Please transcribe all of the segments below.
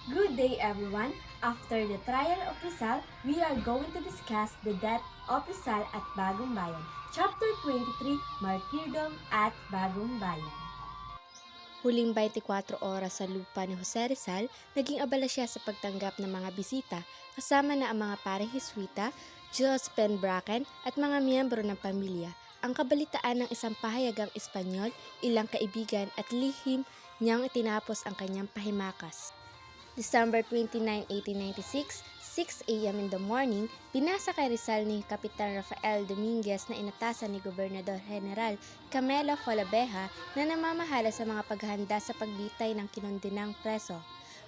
Good day everyone! After the trial of Rizal, we are going to discuss the death of Rizal at Bagong Bayan. Chapter 23, Martyrdom at Bagong Bayan. Huling 24 oras sa lupa ni Jose Rizal, naging abala siya sa pagtanggap ng mga bisita kasama na ang mga pareng Hiswita, Josephine Bracken at mga miyembro ng pamilya. Ang kabalitaan ng isang pahayagang Espanyol, ilang kaibigan at lihim niyang itinapos ang kanyang pahimakas. December 29, 1896, 6 a.m. in the morning, binasa kay Rizal ni Kapitan Rafael Dominguez na inatasan ni Gobernador General Camelo Falabella na namamahala sa mga paghahanda sa pagbitay ng kinondenang preso.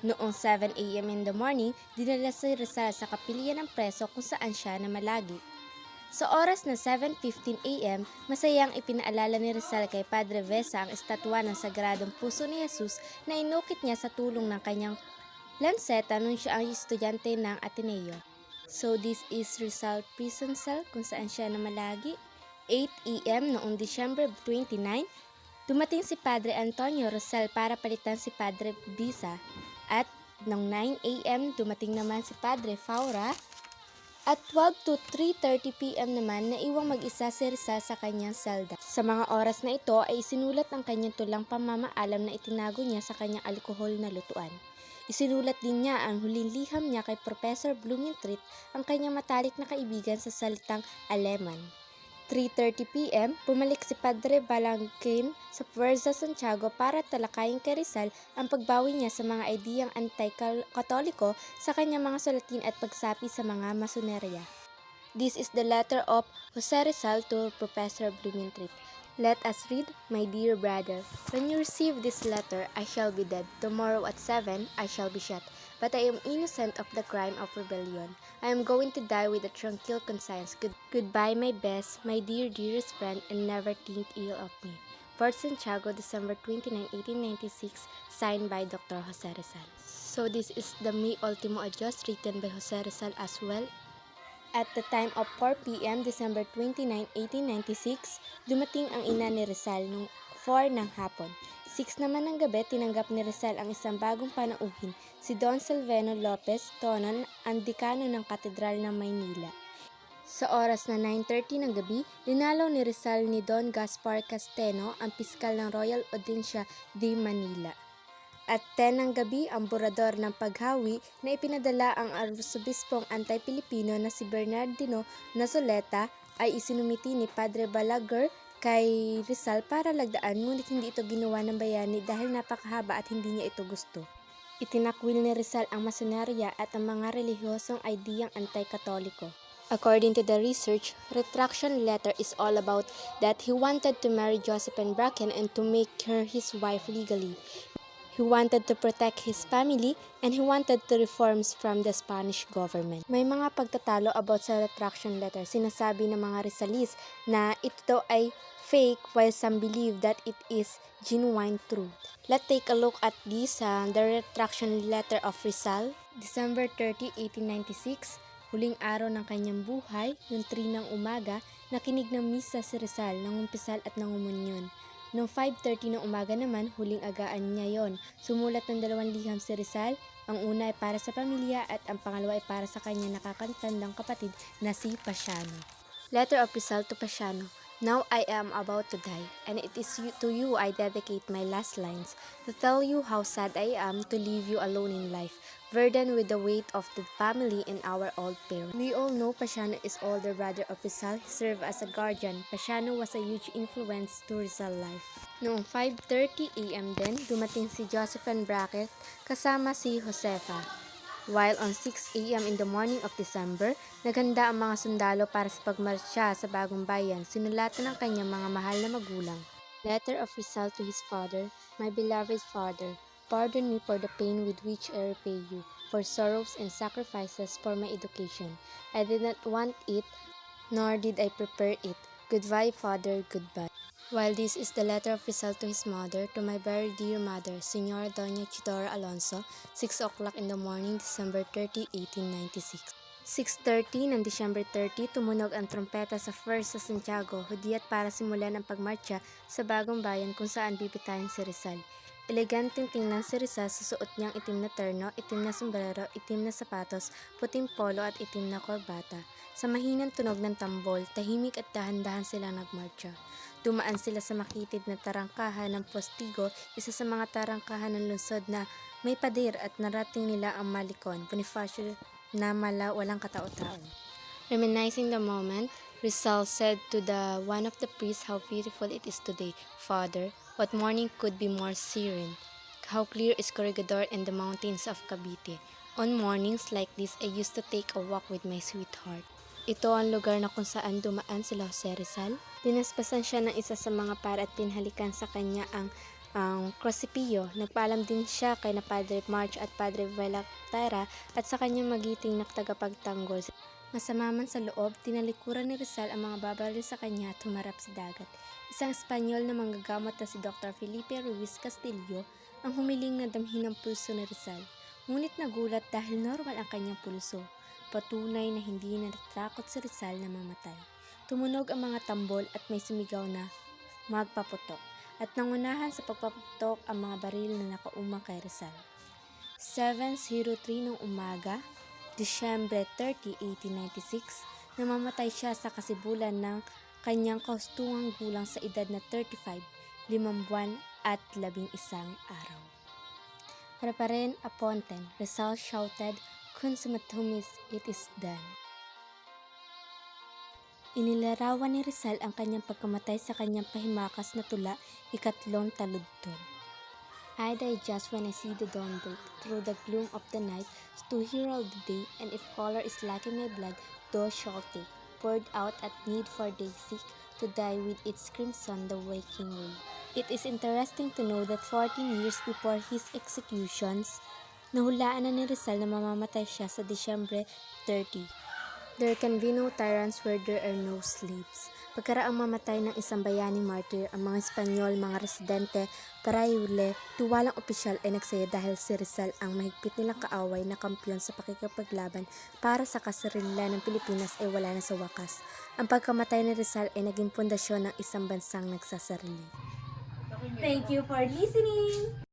Noong 7 a.m. in the morning, dinala si Rizal sa kapilya ng preso kung saan siya namalagi. Sa oras na 7:15 a.m., masayang ipinaalala ni Rizal kay Padre Vesa ang estatwa ng Sagradong Puso ni Jesus na inukit niya sa tulong ng kanyang lanseta nung siya ang estudyante ng Ateneo. So this is Rizal Prison Cell kung saan siya namalagi. 8 a.m. noong December 29, dumating si Padre Antonio Rosal para palitan si Padre Bisa. At noong 9 a.m. dumating naman si Padre Faura. At 12 to 3:30 p.m. naman naiwang mag-isa si Rizal sa kanyang selda. Sa mga oras na ito ay isinulat ang kanyang tulang pamamaalam na itinago niya sa kanyang alkohol na lutuan. Isinulat din niya ang huling liham niya kay Professor Blumentritt, ang kanyang matalik na kaibigan sa salitang Aleman. 3:30 p.m., bumalik si Padre Balangkin sa Puerta Santiago para talakayin kay Rizal ang pagbawi niya sa mga ideyang anti-katoliko sa kanyang mga sulatin at pagsapi sa mga masonerya. This is the letter of Jose Rizal to Professor Blumentritt. Let us read, my dear brother. When you receive this letter, I shall be dead. Tomorrow at 7, I shall be shot. But I am innocent of the crime of rebellion. I am going to die with a tranquil conscience. Goodbye, my best, my dearest friend, and never think ill of me. Port Santiago, December 29, 1896, signed by Dr. Jose Rizal. So this is the Me Ultimo Adios written by Jose Rizal as well. At the time of 4 p.m. December 29, 1896, dumating ang ina ni Rizal noong 4 ng hapon. 6 naman ng gabi, tinanggap ni Rizal ang isang bagong panauhin, si Don Silvano Lopez Tonon, ang dekano ng Katedral ng Maynila. Sa oras na 9:30 ng gabi, linalaw ni Rizal ni Don Gaspar Casteno, ang piskal ng Royal Audiencia de Manila. At 10 ng gabi, ang burador ng paghawi na ipinadala ang arsobispong anti-Pilipino na si Bernardino Nasoleta ay isinumiti ni Padre Balaguer kay Rizal para lagdaan, ngunit hindi ito ginawa ng bayani dahil napakahaba at hindi niya ito gusto. Itinakwil ni Rizal ang masonerya at ang mga relihiyosong ideyang anti-katoliko. According to the research, retraction letter is all about that he wanted to marry Josephine Bracken and to make her his wife legally. He wanted to protect his family and he wanted to reforms from the Spanish government. May mga pagtatalo about sa retraction letter. Sinasabi ng mga Rizalist na ito daw ay fake while some believe that it is genuine truth. Let's take a look at this, the retraction letter of Rizal. December 30, 1896, huling araw ng kanyang buhay, noong 3 ng umaga, nakinig ng misa si Rizal, nangumpisal at nangumunyon. Noong 5:30 ng umaga naman, huling agaan niya yon. Sumulat ng 2 liham si Rizal. Ang una ay para sa pamilya at ang pangalawa ay para sa kanyang nakakatandang kapatid na si Pasiano. Letter of Rizal to Pasiano. Now I am about to die, and it is to you I dedicate my last lines, to tell you how sad I am to leave you alone in life, burdened with the weight of the family and our old parents. We all know Pasiano is older brother of Rizal. He served as a guardian. Pasiano was a huge influence to Rizal life. Noong 5:30 a.m. din, dumating si Josephine Bracken kasama si Josefa. While on 6 a.m. in the morning of December, naghanda ang mga sundalo para sa pagmarsya sa Bagong Bayan, sinulatan ng kanyang mga mahal na magulang. Letter of Rizal to his father. My beloved father, pardon me for the pain with which I repay you, for sorrows and sacrifices for my education. I did not want it, nor did I prepare it. Goodbye, father, goodbye. While this is the letter of Rizal to his mother, to my very dear mother, Señora Doña Chidora Alonso, 6 o'clock in the morning, December 30, 1896. 6:30 ng December 30, tumunog ang trompeta sa First sa Santiago, hudyat para simulan ang pagmarcha sa Bagong Bayan kung saan bibitayin si Rizal. Eleganteng tingnan si Rizal sa suot niyang itim na terno, itim na sombrero, itim na sapatos, puting polo at itim na korbata. Sa mahinang tunog ng tambol, tahimik at dahan-dahan silang nagmarcha. Dumaan sila sa makitid na tarangkahan ng Postigo, isa sa mga tarangkahan ng lungsod na may pader at narating nila ang Malikon, Bonifacio na walang katao-tao. Reminiscing the moment, Rizal said to the one of the priests, "How beautiful it is today, Father. What morning could be more serene? How clear is Corregidor and the mountains of Cavite. On mornings like this, I used to take a walk with my sweetheart." Ito ang lugar na kung saan dumaan sila Jose Rizal. Dinaspasan siya ng isa sa mga para at pinhalikan sa kanya ang krosipilyo. Nagpaalam din siya kay na Padre March at Padre Velactara at sa kanyang magiting na tagapagtanggol. Masama man sa loob, tinalikuran ni Rizal ang mga babaril sa kanya at humarap sa dagat. Isang Espanyol na manggagamot na si Dr. Felipe Ruiz Castillo ang humiling na damhin ang pulso ni Rizal. Ngunit nagulat dahil normal ang kanyang pulso. Patunay na hindi natatakot si Rizal na mamatay. Tumunog ang mga tambol at may sumigaw na magpaputok. At nangunahan sa pagpaputok ang mga baril na nakaumang kay Rizal. 7:03 ng umaga, Disyembre 30, 1896, namamatay siya sa kasibulan ng kanyang kaustungang gulang sa edad na 35, 5 buwan at 11 araw. Preparen aponten, Rizal shouted, "Consumatumis, it is done." Inilarawan ni Rizal ang kanyang pagkamatay sa kanyang pahimakas na tula, ikatlong taludtod. "I die just when I see the dawn break through the gloom of the night to herald the day, and if color is lacking my blood, thou shalt take, poured out at need for day seek, to die with its crimson the waking ray." It is interesting to know that 14 years before his executions, nahulaan na ni Rizal na mamamatay siya sa Disyembre 30. "There can be no tyrants where there are no slaves." Pagkaraang mamatay ng isang bayaning martyr, ang mga Espanyol, mga residente, parayule, tuwalang opisyal ay nagsaya dahil si Rizal ang mahigpit nilang kaaway na kampyon sa pakikipaglaban para sa kasarilan ng Pilipinas ay wala na sa wakas. Ang pagkamatay ni Rizal ay naging pundasyon ng isang bansang nagsasarili. Thank you for listening!